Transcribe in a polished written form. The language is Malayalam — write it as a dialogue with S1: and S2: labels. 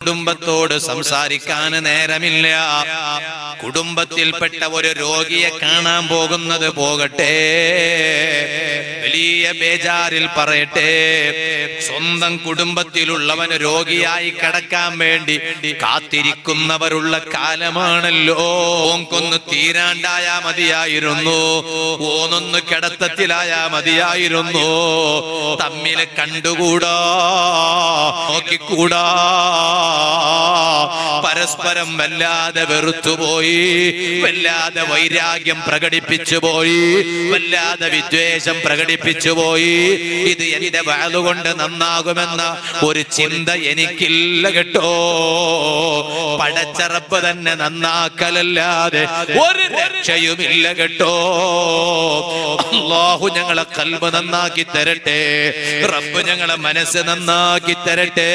S1: കുടുംബത്തോട് സംസാരിക്കാൻ നേരമില്ല. കുടുംബത്തിൽപ്പെട്ട ഒരു രോഗിയെ കാണാൻ പോകുന്നത് പോകട്ടെ, വലിയ ബേജാറിൽ പറയട്ടെ, സ്വന്തം കുടുംബത്തിലുള്ളവന് രോഗിയായി കിടക്കാൻ വേണ്ടി കാത്തിരിക്കുന്നവരുള്ള കാലമാണല്ലോ. ഓൻകൊന്ന് തീരാണ്ടായാ മതിയായിരുന്നു, ഓനൊന്ന് കിടത്തത്തിലായാ മതിയായിരുന്നു. തമ്മിൽ കണ്ടുകൂടാ, നോക്കിക്കൂടാ, പരസ്പരം വല്ലാതെ വെറുത്തുപോയി, വല്ലാതെ വൈരാഗ്യം പ്രകടിപ്പിച്ചു പോയി, വല്ലാതെ വിദ്വേഷം പ്രകടിപ്പിച്ചു പോയി. ഇത് എന്റെ വാളുകൊണ്ട് നന്നാകുമെന്ന ഒരു ചിന്ത എനിക്കില്ല കേട്ടോ. പടച്ചറപ്പ് തന്നെ നന്നാക്കലല്ലാതെ ഒരു രക്ഷയുമില്ല കേട്ടോ. അല്ലാഹു ഞങ്ങളെ ഖൽബ് നന്നാക്കി തരട്ടെ, റബ്ബ് ഞങ്ങളെ മനസ്സ് നന്നാക്കി തരട്ടെ.